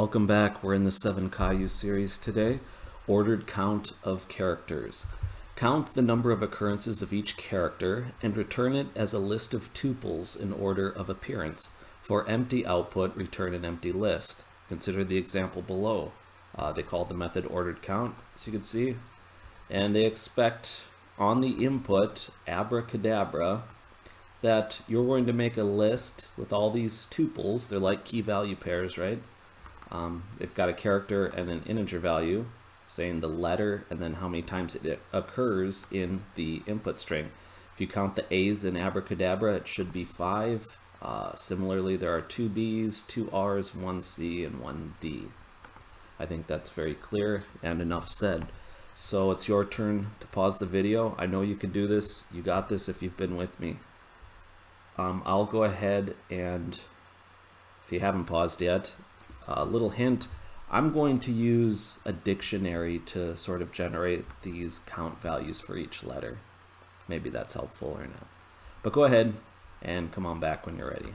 Welcome back. We're in the 7 Caillou series today. Ordered count of characters. Count the number of occurrences of each character and return it as a list of tuples in order of appearance. For empty output, return an empty list. Consider the example below. They called the method ordered count, as you can see. And they expect on the input, abracadabra, that you're going to make a list with all these tuples. They're like key value pairs, right? They've got a character and an integer value, saying the letter and then how many times it occurs in the input string. If you count the A's in abracadabra, it should be 5. Similarly, there are 2 B's, 2 R's, 1 C, and 1 D. I think that's very clear and enough said. So it's your turn to pause the video. I know you can do this. You got this if you've been with me. I'll go ahead and, if you haven't paused yet, a little hint, I'm going to use a dictionary to sort of generate these count values for each letter. Maybe that's helpful or not. But go ahead and come on back when you're ready.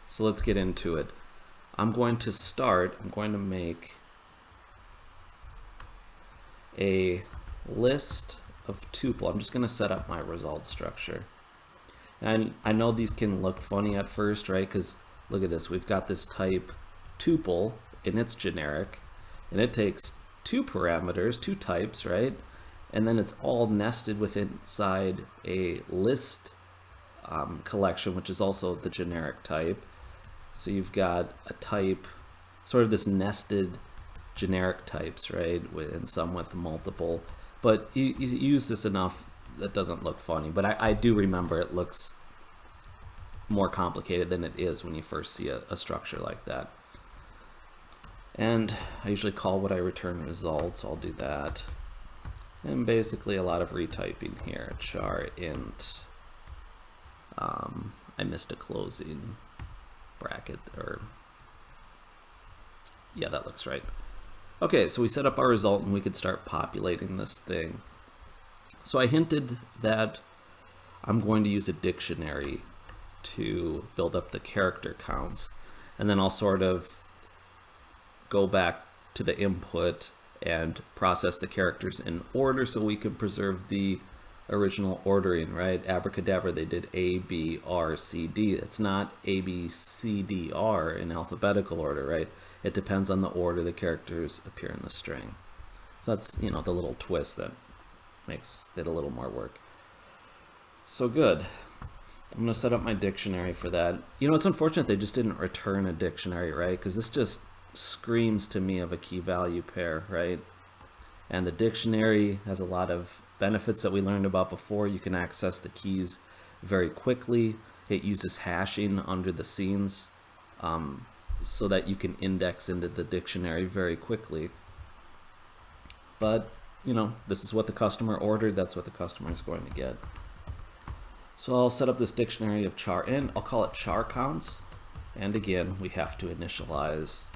So let's get into it. I'm going to make a list of tuple. I'm just going to set up my result structure. And I know these can look funny at first, right? Because look at this. We've got this type tuple and it's generic, and it takes 2 parameters, 2 types, right? And then it's all nested within inside a list collection, which is also the generic type. So you've got a type, sort of this nested generic types, right? And some with multiple. But you use this enough, that doesn't look funny. But I do remember it looks more complicated than it is when you first see a structure like that. And I usually call what I return results. I'll do that. And basically a lot of retyping here. Char int. I missed a closing bracket, or yeah, that looks right. Okay, so we set up our result and we could start populating this thing. So I hinted that I'm going to use a dictionary to build up the character counts, and then I'll sort of go back to the input and process the characters in order so we can preserve the original ordering, right? Abracadabra, they did A, B, R, C, D. It's not A, B, C, D, R in alphabetical order, right? It depends on the order the characters appear in the string. So that's, you know, the little twist that makes it a little more work. So good. I'm going to set up my dictionary for that. You know, it's unfortunate they just didn't return a dictionary, right? Because this just screams to me of a key value pair, right? And the dictionary has a lot of benefits that we learned about before. You can access the keys very quickly. It uses hashing under the scenes so that you can index into the dictionary very quickly. But, you know, this is what the customer ordered. That's what the customer is going to get. So I'll set up this dictionary of char int. I'll call it char counts. And again, we have to initialize,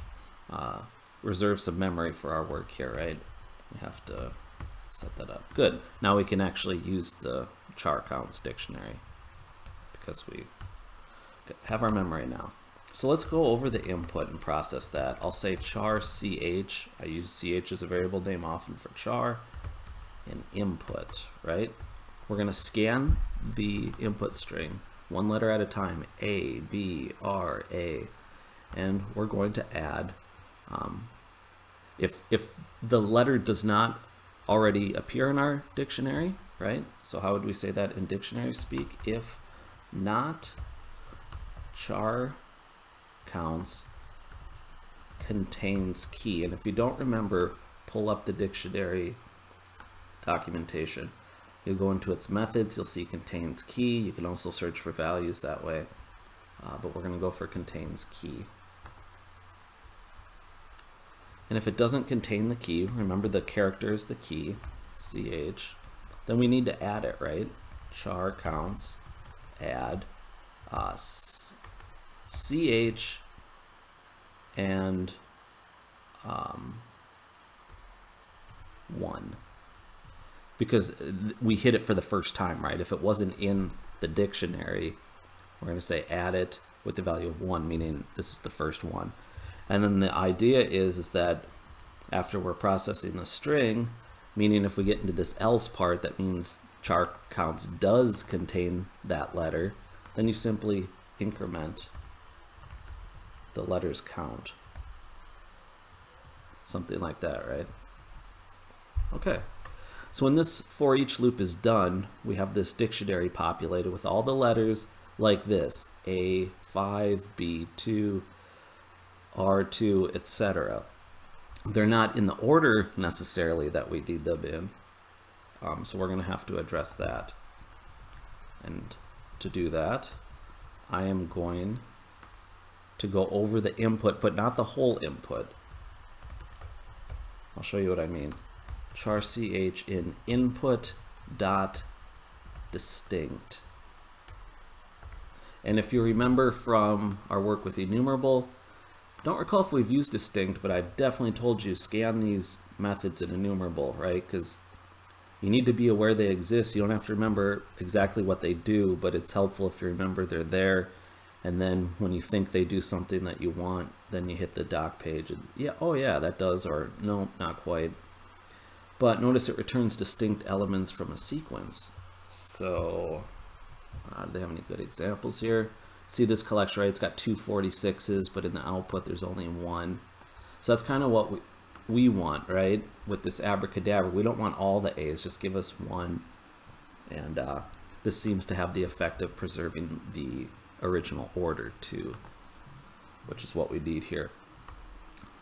reserve some memory for our work here, right? We have to set that up. Good. Now we can actually use the char counts dictionary because we have our memory now. So let's go over the input and process that. I'll say char ch. I use ch as a variable name often for char. And input, right? We're going to scan the input string 1 letter at a time, A, B, R, A, and we're going to add, if the letter does not already appear in our dictionary, right? So how would we say that in dictionary speak? If not char counts contains key. And if you don't remember, pull up the dictionary documentation. You'll go into its methods, you'll see contains key. You can also search for values that way, but we're going to go for contains key. And if it doesn't contain the key, remember the character is the key, ch, then we need to add it, right? Char counts, add ch and 1. Because we hit it for the first time, right? If it wasn't in the dictionary, we're going to say add it with the value of 1, meaning this is the first one. And then the idea is that after we're processing the string, meaning if we get into this else part, that means char counts does contain that letter, then you simply increment the letters count. Something like that, right? Okay. So when this for each loop is done, we have this dictionary populated with all the letters like this: A, 5, B, 2, R2, etc. They're not in the order necessarily that we need them in. So we're going to have to address that. And to do that, I am going to go over the input, but not the whole input. I'll show you what I mean. Char ch in input dot distinct. And if you remember from our work with enumerable, don't recall if we've used distinct, but I've definitely told you scan these methods in enumerable, right? Because you need to be aware they exist. You don't have to remember exactly what they do, but it's helpful if you remember they're there. And then when you think they do something that you want, then you hit the doc page and yeah, oh yeah, that does, or no, not quite. But notice it returns distinct elements from a sequence. So do they have any good examples here? See this collection, right? It's got 2 46s, but in the output there's only 1. So that's kind of what we want, right? With this abracadabra, we don't want all the A's, just give us 1. And this seems to have the effect of preserving the original order too, which is what we need here.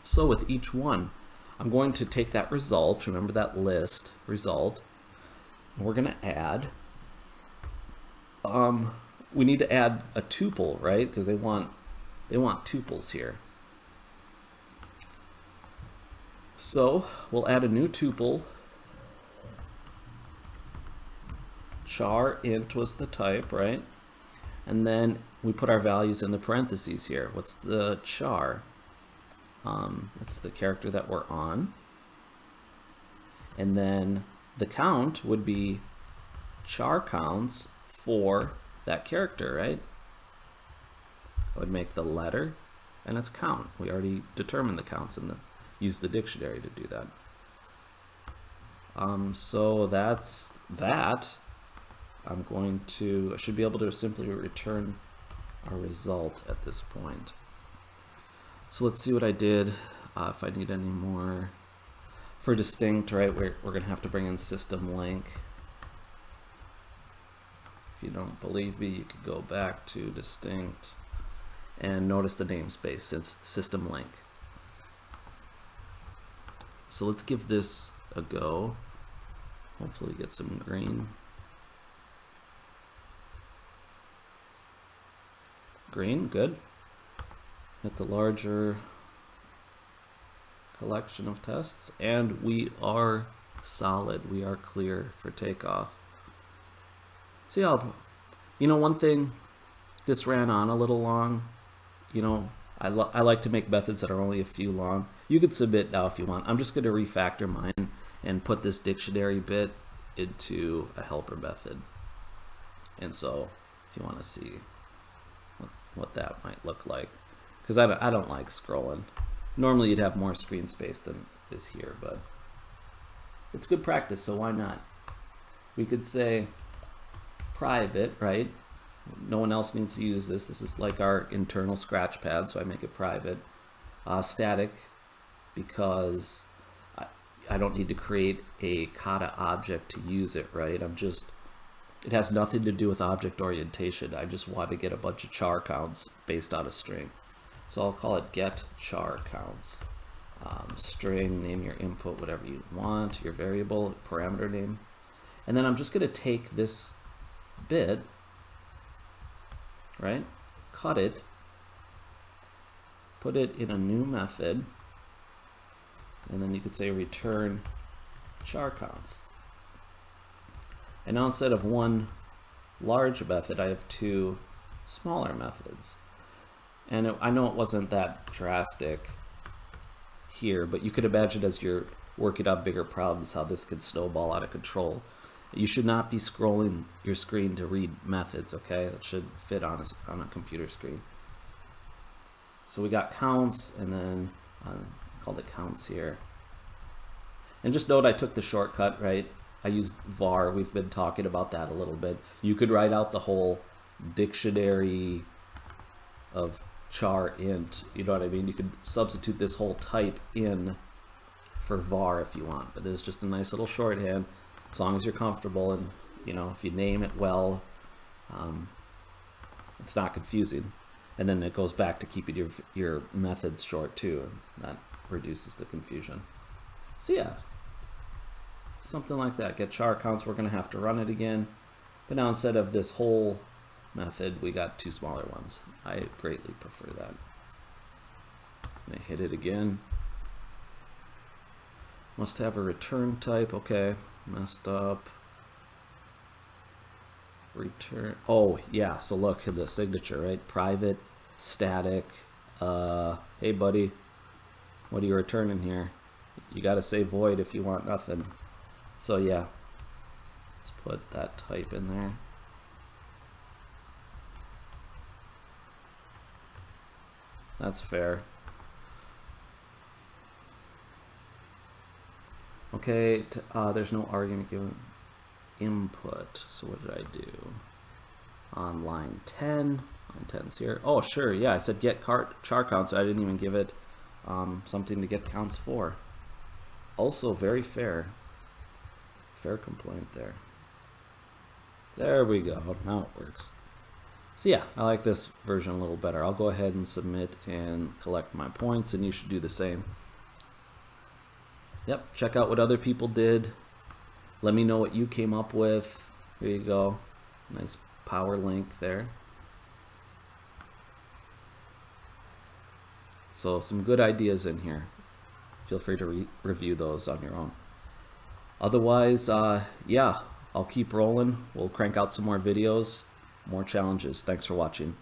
So with each one, I'm going to take that result, remember that list result, and we're going to add, we need to add a tuple, right? Because they want tuples here. So we'll add a new tuple. Char int was the type, right? And then we put our values in the parentheses here. What's the char? It's the character that we're on. And then the count would be char counts for that character, right? I would make the letter and its count. We already determined the counts and use the dictionary to do that. So that's that. I should be able to simply return our result at this point. So let's see what I did. If I need any more for distinct, right? We're going to have to bring in system link. If you don't believe me, you could go back to distinct and notice the namespace since system link. So let's give this a go. Hopefully get some green. Green, good. Hit the larger collection of tests, and we are solid. We are clear for takeoff. See how, one thing, this ran on a little long. I like to make methods that are only a few long. You could submit now if you want. I'm just going to refactor mine and put this dictionary bit into a helper method. And so if you want to see what that might look like, because I don't like scrolling. Normally you'd have more screen space than is here, but it's good practice, so why not? We could say private, right? No one else needs to use this. This is like our internal scratch pad, so I make it private. Static, because I don't need to create a kata object to use it, right? It has nothing to do with object orientation. I just want to get a bunch of char counts based on a string. So I'll call it get char counts. String, name your input, whatever you want, your variable, parameter name. And then I'm just going to take this bit, right? Cut it, put it in a new method, and then you could say return char counts. And now instead of one large method, I have 2 smaller methods. And I know it wasn't that drastic here, but you could imagine as you're working on bigger problems how this could snowball out of control. You should not be scrolling your screen to read methods, okay? That should fit on a computer screen. So we got counts, and then called it counts here. And just note I took the shortcut, right? I used var. We've been talking about that a little bit. You could write out the whole dictionary of char int. You know what I mean? You could substitute this whole type in for var if you want. But it's just a nice little shorthand, as long as you're comfortable and, you know, if you name it well, it's not confusing. And then it goes back to keeping your methods short too, and that reduces the confusion. So yeah, something like that. Get char counts, we're gonna have to run it again. But now instead of this whole method, we got two smaller ones. I greatly prefer that. I hit it again. Must have a return type, okay, messed up. Return, oh yeah, so look at the signature, right? Private, static, hey buddy, what are you returning here? You gotta say void if you want nothing. So yeah, let's put that type in there. That's fair. Okay, there's no argument given. Input, so what did I do? On line 10, line 10's here. Oh sure, yeah, I said get char counts, so I didn't even give it something to get counts for. Also very fair. Fair complaint there. There we go, now it works. So yeah, I like this version a little better. I'll go ahead and submit and collect my points, and you should do the same. Yep, check out what other people did. Let me know what you came up with. Here you go. Nice power link there. So some good ideas in here. Feel free to review those on your own. Otherwise, yeah, I'll keep rolling. We'll crank out some more videos, more challenges. Thanks for watching.